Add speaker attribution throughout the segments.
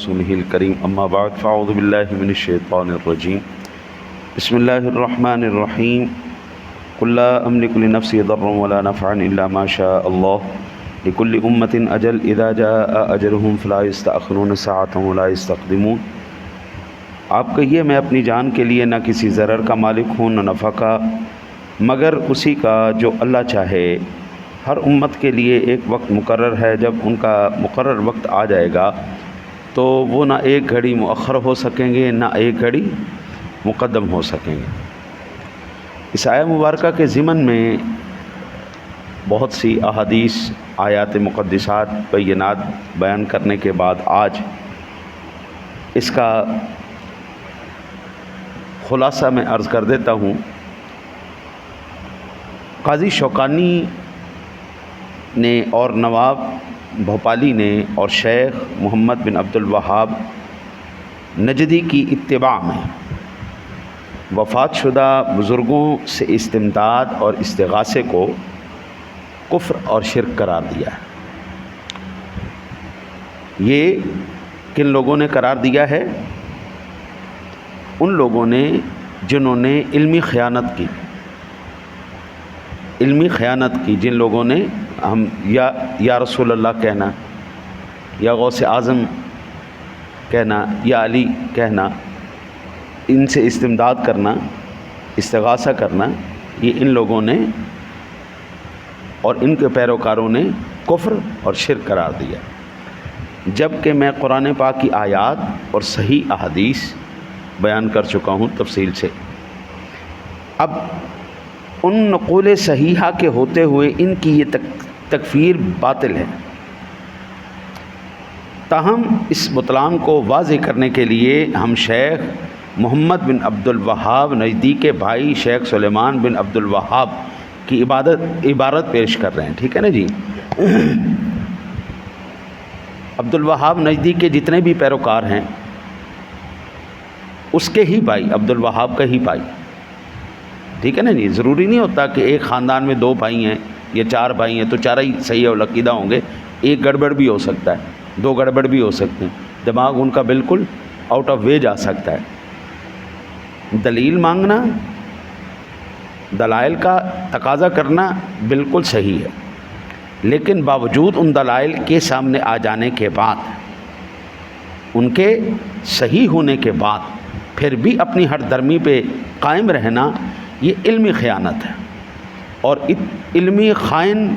Speaker 1: ورسوله الكريم أما بعد فأعوذ بالله من الشيطان الرجيم بسم الله الرحمن الرحيم قل لا أملك لنفسي ضرا ولا نفعا إلا ما شاء الله لكل أمة أجل إذا جاء أجلهم فلا يستأخرون ساعة ولا يستقدمون۔ آپ کہیے میں اپنی جان کے لیے نہ کسی ضرر کا مالک ہوں نہ نفع کا، مگر اسی کا جو اللہ چاہے۔ ہر امت کے لیے ایک وقت مقرر ہے، جب ان کا مقرر وقت آ جائے گا تو وہ نہ ایک گھڑی مؤخر ہو سکیں گے نہ ایک گھڑی مقدم ہو سکیں گے۔ اس آیہ مبارکہ کے ضمن میں بہت سی احادیث، آیات مقدسات، بینات بیان کرنے کے بعد آج اس کا خلاصہ میں عرض کر دیتا ہوں۔ قاضی شوکانی نے اور نواب بھوپالی نے اور شیخ محمد بن عبد الوہاب نجدی کی اتباع میں وفات شدہ بزرگوں سے استمداد اور استغاثے کو کفر اور شرک قرار دیا ہے۔ یہ کن لوگوں نے قرار دیا ہے؟ ان لوگوں نے جنہوں نے علمی خیانت کی، جن لوگوں نے ہم یا رسول اللہ کہنا، یا غوث اعظم کہنا، یا علی کہنا، ان سے استمداد کرنا، استغاثہ کرنا، یہ ان لوگوں نے اور ان کے پیروکاروں نے کفر اور شرک قرار دیا، جبکہ میں قرآن پاک کی آیات اور صحیح احادیث بیان کر چکا ہوں تفصیل سے۔ اب ان نقول صحیحہ کے ہوتے ہوئے ان کی یہ تکفیر باطل ہے، تاہم اس بطلان کو واضح کرنے کے لیے ہم شیخ محمد بن عبد الوہاب نجدی کے بھائی شیخ سلیمان بن عبد الوہاب کی عبارت پیش کر رہے ہیں، ٹھیک ہے نا جی۔ عبد الوہاب نجدی کے جتنے بھی پیروکار ہیں اس کے ہی بھائی، عبد الوہاب کا ہی بھائی، ٹھیک ہے نا جی۔ ضروری نہیں ہوتا کہ ایک خاندان میں 2 بھائی ہیں یا 4 بھائی ہیں تو 4 ہی صحیح العقیدہ ہوں گے، ایک گڑبڑ بھی ہو سکتا ہے، 2 گڑبڑ بھی ہو سکتے ہیں، دماغ ان کا بالکل آؤٹ آف وے جا سکتا ہے۔ دلیل مانگنا، دلائل کا تقاضا کرنا بالکل صحیح ہے، لیکن باوجود ان دلائل کے سامنے آ جانے کے بعد، ان کے صحیح ہونے کے بعد پھر بھی اپنی ہر درمی پہ قائم رہنا، یہ علمی خیانت ہے۔ اور علمی خائن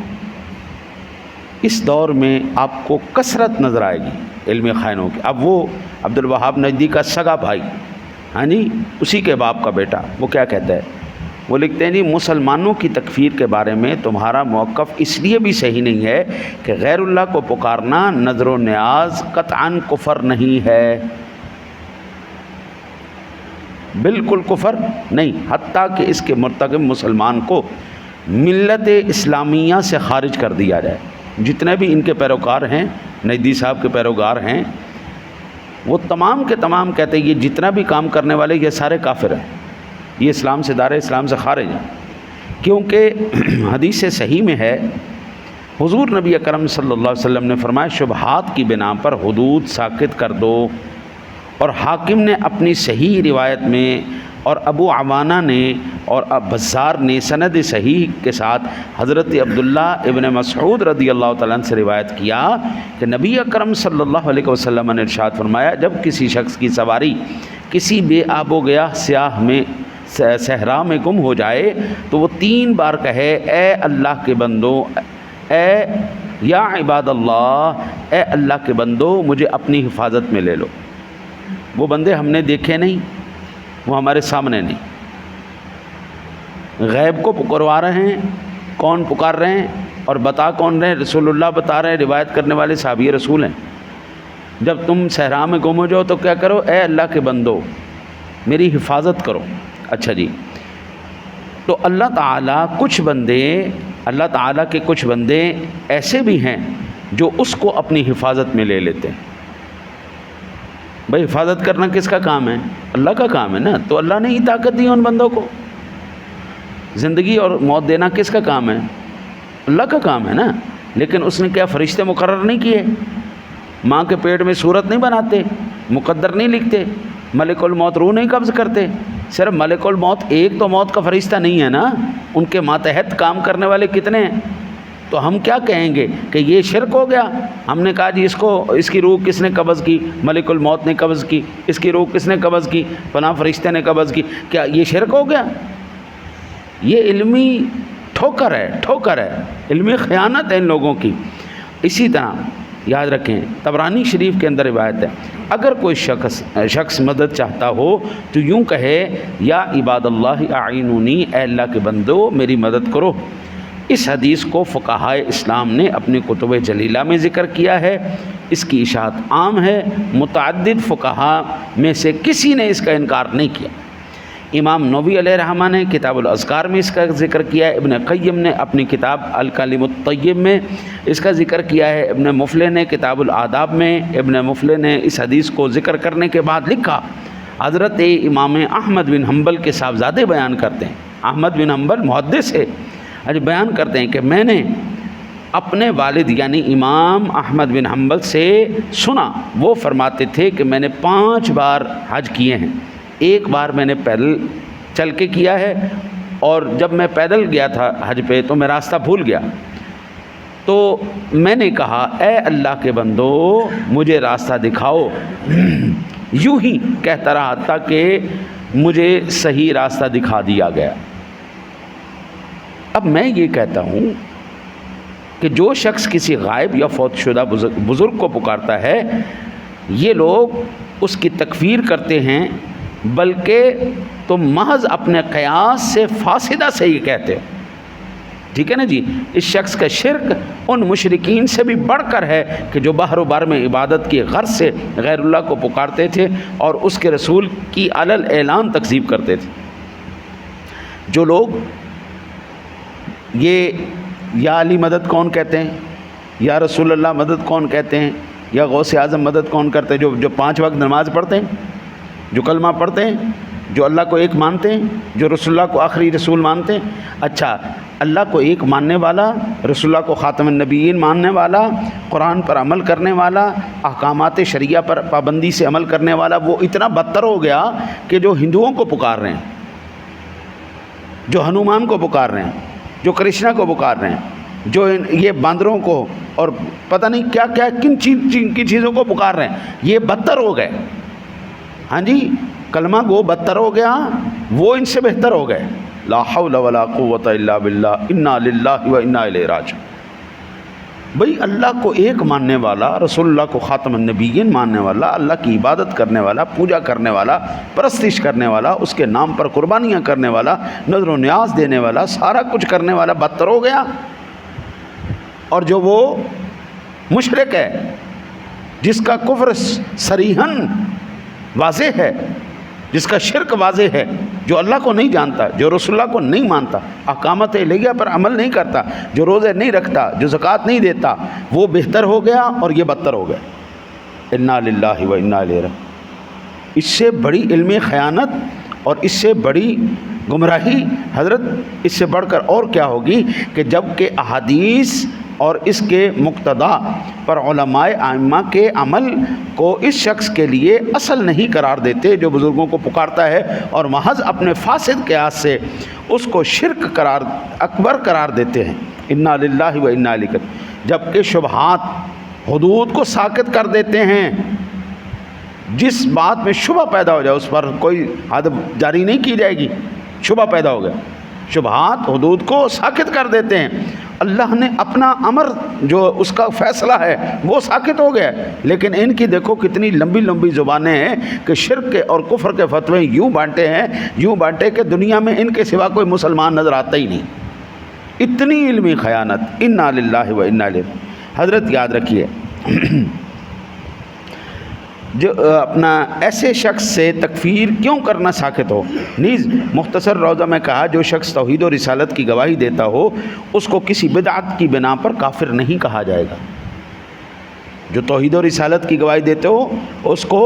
Speaker 1: اس دور میں آپ کو کثرت نظر آئے گی، علمی خائنوں کی۔ اب وہ عبد الوہاب نجدی کا سگا بھائی، ہاں جی، اسی کے باپ کا بیٹا، وہ کیا کہتا ہے؟ وہ لکھتے ہیں جی، مسلمانوں کی تکفیر کے بارے میں تمہارا موقف اس لیے بھی صحیح نہیں ہے کہ غیر اللہ کو پکارنا نظر و نیاز قطعاً کفر نہیں ہے، بالکل کفر نہیں، حتیٰ کہ اس کے مرتکب مسلمان کو ملت اسلامیہ سے خارج کر دیا جائے۔ جتنے بھی ان کے پیروکار ہیں، نجدی صاحب کے پیروکار ہیں، وہ تمام کے تمام کہتے ہیں یہ جتنا بھی کام کرنے والے یہ سارے کافر ہیں، یہ اسلام سے دار اسلام سے خارج ہیں، کیونکہ حدیث صحیح میں ہے، حضور نبی اکرم صلی اللہ علیہ وسلم نے فرمایا شبہات کی بنا پر حدود ساکت کر دو۔ اور حاکم نے اپنی صحیح روایت میں اور ابو عوانہ نے اور بزار نے سند صحیح کے ساتھ حضرت عبداللہ ابن مسعود رضی اللہ تعالیٰ عنہ سے روایت کیا کہ نبی اکرم صلی اللہ علیہ وسلم نے ارشاد فرمایا جب کسی شخص کی سواری کسی بے آب و گیا سیاہ میں صحرا میں گم ہو جائے تو وہ 3 بار کہے اے اللہ کے بندو، اے یا عباد اللہ، اے اللہ کے بندو مجھے اپنی حفاظت میں لے لو۔ وہ بندے ہم نے دیکھے نہیں، وہ ہمارے سامنے نہیں، غیب کو پکاروا رہے ہیں، کون پکار رہے ہیں اور بتا کون رہے ہیں؟ رسول اللہ بتا رہے ہیں، روایت کرنے والے صحابی رسول ہیں۔ جب تم صحرا میں گم ہو جاؤ تو کیا کرو؟ اے اللہ کے بندو میری حفاظت کرو۔ اچھا جی، تو اللہ تعالیٰ کے کچھ بندے ایسے بھی ہیں جو اس کو اپنی حفاظت میں لے لیتے ہیں۔ بھائی حفاظت کرنا کس کا کام ہے؟ اللہ کا کام ہے نا، تو اللہ نے ہی طاقت دی ان بندوں کو۔ زندگی اور موت دینا کس کا کام ہے؟ اللہ کا کام ہے نا، لیکن اس نے کیا فرشتے مقرر نہیں کیے؟ ماں کے پیٹ میں صورت نہیں بناتے، مقدر نہیں لکھتے، ملک الموت روح نہیں قبض کرتے. صرف ملک الموت ایک تو موت کا فرشتہ نہیں ہے نا، ان کے ماتحت کام کرنے والے کتنے ہیں. تو ہم کیا کہیں گے کہ یہ شرک ہو گیا؟ ہم نے کہا جی اس کی روح کس نے قبض کی؟ ملک الموت نے قبض کی. اس کی روح کس نے قبض کی؟ فلاں فرشتے نے قبض کی. کیا یہ شرک ہو گیا؟ یہ علمی ٹھوکر ہے، علمی خیانت ہے ان لوگوں کی. اسی طرح یاد رکھیں، طبرانی شریف کے اندر روایت ہے، اگر کوئی شخص مدد چاہتا ہو تو یوں کہے یا عباد اللہ اعینونی، اے اللہ کے بندو میری مدد کرو. اس حدیث کو فقہائے اسلام نے اپنی کتب جلیلہ میں ذکر کیا ہے. اس کی اشاعت عام ہے، متعدد فقہا میں سے کسی نے اس کا انکار نہیں کیا. امام نووی علیہ رحمہ نے کتاب الاذکار میں اس کا ذکر کیا ہے، ابن قیم نے اپنی کتاب الکلم الطیب میں اس کا ذکر کیا ہے، ابن مفلح نے کتاب الآداب میں، ابن مفلح نے اس حدیث کو ذکر کرنے کے بعد لکھا، حضرت امام احمد بن حنبل کے صاحبزادے بیان کرتے ہیں، احمد بن حنبل محدث ہے، بیان کرتے ہیں کہ میں نے اپنے والد یعنی امام احمد بن حنبل سے سنا، وہ فرماتے تھے کہ میں نے 5 بار حج کیے ہیں. ایک بار میں نے پیدل چل کے کیا ہے، اور جب میں پیدل گیا تھا حج پہ تو میں راستہ بھول گیا، تو میں نے کہا اے اللہ کے بندو مجھے راستہ دکھاؤ. یوں ہی کہتا رہا حتیٰ کہ مجھے صحیح راستہ دکھا دیا گیا. اب میں یہ کہتا ہوں کہ جو شخص کسی غائب یا فوت شدہ بزرگ کو پکارتا ہے، یہ لوگ اس کی تکفیر کرتے ہیں، بلکہ تم محض اپنے قیاس سے فاسدہ سے یہ کہتے ہو. ٹھیک ہے نا جی. اس شخص کا شرک ان مشرکین سے بھی بڑھ کر ہے کہ جو بحر و بر میں عبادت کی غرض سے غیر اللہ کو پکارتے تھے اور اس کے رسول کی علل اعلان تکذیب کرتے تھے. جو لوگ یہ یا علی مدد کون کہتے ہیں، یا رسول اللہ مدد کون کہتے ہیں، یا غوث اعظم مدد کون کرتے ہیں، جو 5 وقت نماز پڑھتے ہیں، جو کلمہ پڑھتے ہیں، جو اللہ کو ایک مانتے ہیں، جو رسول اللہ کو آخری رسول مانتے ہیں. اچھا، اللہ کو ایک ماننے والا، رسول اللہ کو خاتم النبیین ماننے والا، قرآن پر عمل کرنے والا، احکامات شریعہ پر پابندی سے عمل کرنے والا، وہ اتنا بدتر ہو گیا کہ جو ہندوؤں کو پکار رہے ہیں، جو ہنومان کو پکار رہے ہیں، جو کرشنا کو پکار رہے ہیں، جو یہ باندروں کو اور پتہ نہیں کیا کیا کن چیزوں کو پکار رہے ہیں، یہ بدتر ہو گئے. ہاں جی، کلمہ گو بدتر ہو گیا، وہ ان سے بہتر ہو گئے. لا حول ولا قوت الا باللہ، انا للہ و انا الیہ راجعون. بھئی اللہ کو ایک ماننے والا، رسول اللہ کو خاتم النبیین ماننے والا، اللہ کی عبادت کرنے والا، پوجا کرنے والا، پرستش کرنے والا، اس کے نام پر قربانیاں کرنے والا، نذر و نیاز دینے والا، سارا کچھ کرنے والا بدتر ہو گیا. اور جو وہ مشرک ہے جس کا کفر صریحاً واضح ہے، جس کا شرک واضح ہے، جو اللہ کو نہیں جانتا، جو رسول اللہ کو نہیں مانتا، احکامات الہیہ پر عمل نہیں کرتا، جو روزے نہیں رکھتا، جو زکوٰۃ نہیں دیتا، وہ بہتر ہو گیا اور یہ بدتر ہو گیا. انا للہ و انا الیہ راجعون. اس سے بڑی علمی خیانت اور اس سے بڑی گمراہی حضرت اس سے بڑھ کر اور کیا ہوگی کہ جب کہ احادیث اور اس کے مقتضا پر علماء ائمہ کے عمل کو اس شخص کے لیے اصل نہیں قرار دیتے جو بزرگوں کو پکارتا ہے، اور محض اپنے فاسد قیاس سے اس کو شرک اکبر قرار دیتے ہیں. انا للہ و انا الیہ راجعون. جبکہ شبہات حدود کو ساکت کر دیتے ہیں. جس بات میں شبہ پیدا ہو جائے اس پر کوئی حد جاری نہیں کی جائے گی. شبہ پیدا ہو گیا، شبہات حدود کو ساکت کر دیتے ہیں. اللہ نے اپنا امر جو اس کا فیصلہ ہے وہ ساکت ہو گیا، لیکن ان کی دیکھو کتنی لمبی لمبی زبانیں ہیں کہ شرک کے اور کفر کے فتوے یوں بانٹے کہ دنیا میں ان کے سوا کوئی مسلمان نظر آتا ہی نہیں. اتنی علمی خیانت. انا للہ و انا الیہ. حضرت یاد رکھیے، جو اپنا ایسے شخص سے تکفیر کیوں کرنا ساکت ہو. نیز مختصر روضہ میں کہا جو شخص توحید و رسالت کی گواہی دیتا ہو اس کو کسی بدعت کی بنا پر کافر نہیں کہا جائے گا. جو توحید و رسالت کی گواہی دیتے ہو اس کو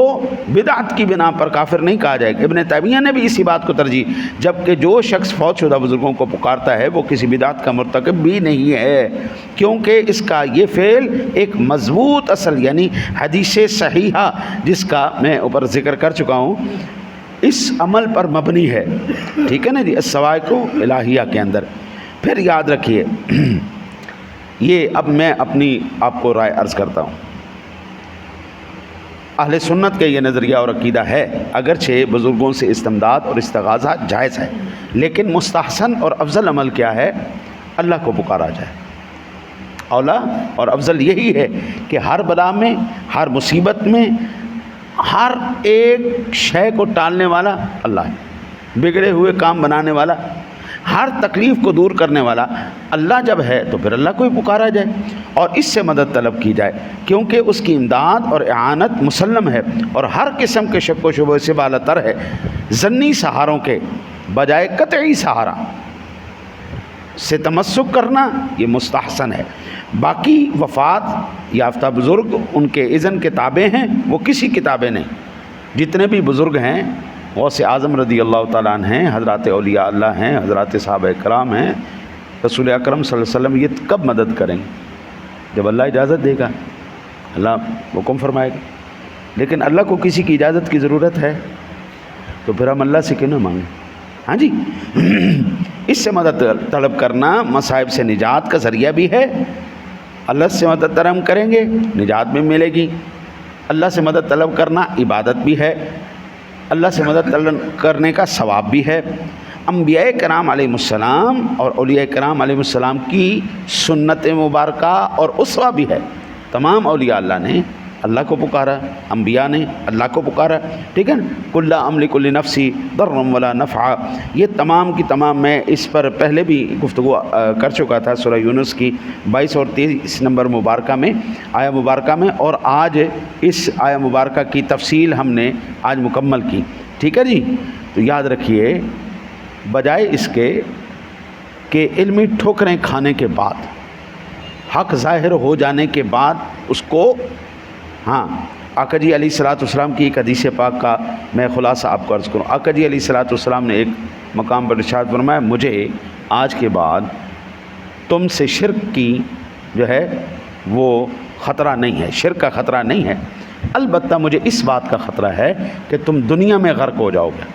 Speaker 1: بدعت کی بنا پر کافر نہیں کہا جائے گا۔ ابن تیمیہ نے بھی اسی بات کو ترجیح، جبکہ جو شخص فوت شدہ بزرگوں کو پکارتا ہے وہ کسی بدعت کا مرتکب بھی نہیں ہے، کیونکہ اس کا یہ فعل ایک مضبوط اصل یعنی حدیث صحیحہ جس کا میں اوپر ذکر کر چکا ہوں اس عمل پر مبنی ہے، ٹھیک ہے نا جی، الصواعق الہیہ کے اندر۔ پھر یاد رکھیے یہ اب میں اپنی آپ کو رائے عرض کرتا ہوں۔ اہل سنت کا یہ نظریہ اور عقیدہ ہے اگرچہ بزرگوں سے استمداد اور استغاثہ جائز ہے، لیکن مستحسن اور افضل عمل کیا ہے؟ اللہ کو پکارا جائے۔ اولا اور افضل یہی ہے کہ ہر بلا میں، ہر مصیبت میں، ہر ایک شے کو ٹالنے والا اللہ ہے، بگڑے ہوئے کام بنانے والا، ہر تکلیف کو دور کرنے والا اللہ جب ہے تو پھر اللہ کو ہی پکارا جائے اور اس سے مدد طلب کی جائے، کیونکہ اس کی امداد اور اعانت مسلم ہے اور ہر قسم کے شک و شبہ سے بالا تر ہے، ظنی سہاروں کے بجائے قطعی سہارا سے تمسک کرنا یہ مستحسن ہے۔ باقی وفات یافتہ بزرگ ان کے اذن کے تابع ہیں، وہ کسی کتابیں نہیں۔ جتنے بھی بزرگ ہیں غوث اعظم رضی اللہ تعالیٰ عنہ ہیں، حضرات اولیاء اللہ ہیں، حضرات صحابہ کرام ہیں، رسول اکرم صلی اللہ علیہ وسلم یہ کب مدد کریں گے؟ جب اللہ اجازت دے گا، اللہ حکم فرمائے گا۔ لیکن اللہ کو کسی کی اجازت کی ضرورت ہے تو پھر ہم اللہ سے کیوں نہ مانگیں؟ ہاں جی، اس سے مدد طلب کرنا مصائب سے نجات کا ذریعہ بھی ہے۔ اللہ سے مدد طلب کریں گے نجات بھی ملے گی، اللہ سے مدد طلب کرنا عبادت بھی ہے، اللہ سے مدد طلب کرنے کا ثواب بھی ہے۔ انبیاء کرام علیہ السلام اور اولیاء کرام علیہ السلام کی سنت مبارکہ اور اسوہ بھی ہے۔ تمام اولیاء اللہ نے اللہ کو پکارا، انبیاء نے اللہ کو پکارا، ٹھیک ہے نا، قل لا املک لنفسی ضرا ولا نفعا، یہ تمام کی تمام میں اس پر پہلے بھی گفتگو کر چکا تھا سورہ یونس کی 22 اور 23 نمبر مبارکہ میں، آیہ مبارکہ میں، اور آج اس آیہ مبارکہ کی تفصیل ہم نے آج مکمل کی، ٹھیک ہے جی۔ تو یاد رکھیے بجائے اس کے کہ علمی ٹھوکریں کھانے کے بعد، حق ظاہر ہو جانے کے بعد اس کو، ہاں آقا جی علیہ الصلوۃ والسلام کی ایک حدیث پاک کا میں خلاصہ آپ کو عرض کروں۔ آقا جی علیہ الصلوۃ والسلام نے ایک مقام پر ارشاد فرمایا، مجھے آج کے بعد تم سے شرک کی جو ہے وہ خطرہ نہیں ہے، شرک کا خطرہ نہیں ہے، البتہ مجھے اس بات کا خطرہ ہے کہ تم دنیا میں غرق ہو جاؤ گے۔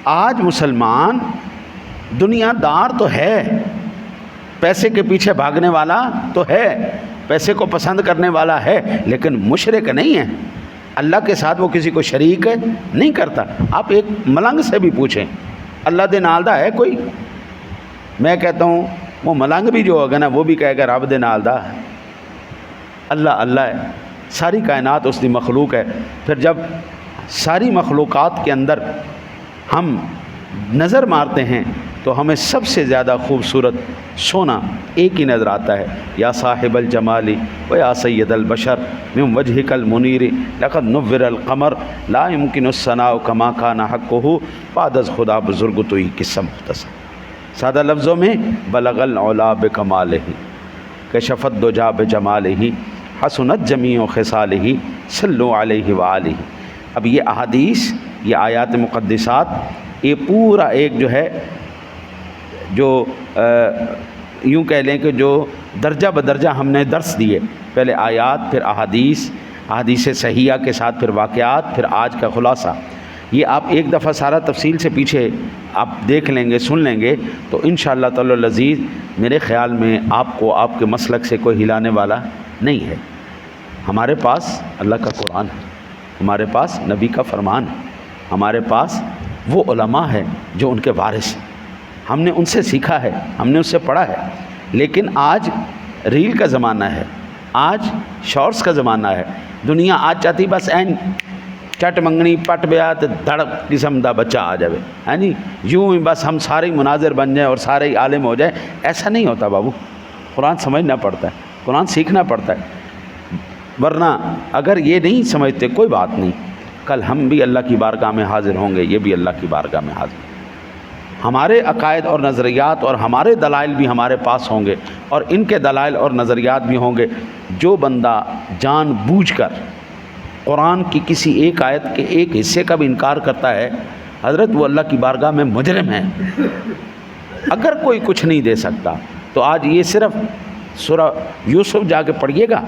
Speaker 1: آج مسلمان دنیا دار تو ہے، پیسے کے پیچھے بھاگنے والا تو ہے، پیسے کو پسند کرنے والا ہے، لیکن مشرک نہیں ہے، اللہ کے ساتھ وہ کسی کو شریک نہیں کرتا۔ آپ ایک ملنگ سے بھی پوچھیں، اللہ دے نالدہ ہے کوئی؟ میں کہتا ہوں وہ ملنگ بھی جو ہوگا نا وہ بھی کہے گا رب دے نالدہ ہے، اللہ اللہ ہے، ساری کائنات اس دی مخلوق ہے۔ پھر جب ساری مخلوقات کے اندر ہم نظر مارتے ہیں تو ہمیں سب سے زیادہ خوبصورت سونا ایک ہی نظر آتا ہے، یا صاحب الجمال و یا سید البشر من وجهک المنیر لقد نور القمر لا يمکن الثناء کما کان حقہ، بعد از خدا بزرگ تو ہی قصہ مختصر۔ سادہ لفظوں میں بلغ العلا بکمالہ، کشف الدجا بجمالہ، حسنت جمیع خصالہ، صلوا علیہ وآلہ۔ اب یہ احادیث، یہ آیات مقدسات، یہ پورا ایک جو ہے جو یوں کہہ لیں کہ جو درجہ بدرجہ ہم نے درس دیے، پہلے آیات، پھر احادیث صحیحہ کے ساتھ پھر واقعات، پھر آج کا خلاصہ، یہ آپ ایک دفعہ سارا تفصیل سے پیچھے آپ دیکھ لیں گے، سن لیں گے تو انشاءاللہ تعالی العزیز میرے خیال میں آپ کو آپ کے مسلک سے کوئی ہلانے والا نہیں ہے۔ ہمارے پاس اللہ کا قرآن ہے، ہمارے پاس نبی کا فرمان ہے، ہمارے پاس وہ علماء ہیں جو ان کے وارث ہیں، ہم نے ان سے سیکھا ہے، ہم نے اس سے پڑھا ہے۔ لیکن آج ریل کا زمانہ ہے، آج شارٹس کا زمانہ ہے، دنیا آج چاہتی بس این چٹ منگنی پٹ بیا تو دھڑک قسم دا بچہ آ جائے، ہاں جی، یوں ہی بس ہم سارے مناظر بن جائیں اور سارے عالم ہو جائیں۔ ایسا نہیں ہوتا بابو، قرآن سمجھنا پڑتا ہے، قرآن سیکھنا پڑتا ہے، ورنہ اگر یہ نہیں سمجھتے کوئی بات نہیں، کل ہم بھی اللہ کی بارگاہ میں حاضر ہوں گے، یہ بھی اللہ کی بارگاہ میں حاضر۔ ہمارے عقائد اور نظریات اور ہمارے دلائل بھی ہمارے پاس ہوں گے اور ان کے دلائل اور نظریات بھی ہوں گے. جو بندہ جان بوجھ کر قرآن کی کسی ایک آیت کے ایک حصے کا بھی انکار کرتا ہے حضرت وہ اللہ کی بارگاہ میں مجرم ہے. اگر کوئی کچھ نہیں دے سکتا تو آج یہ صرف سورہ یوسف جا کے پڑھیے گا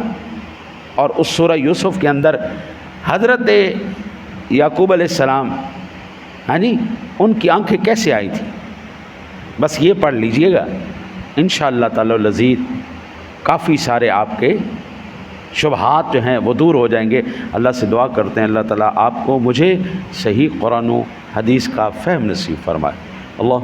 Speaker 1: اور اس سورہ یوسف کے اندر حضرت یعقوب علیہ السلام ان کی آنکھیں کیسے آئی تھیں، بس یہ پڑھ لیجئے گا انشاءاللہ تعالی العزیز. کافی سارے آپ کے شبہات جو ہیں وہ دور ہو جائیں گے. اللہ سے دعا کرتے ہیں اللہ تعالیٰ آپ کو مجھے صحیح قرآن و حدیث کا فہم نصیب فرمائے. اللہ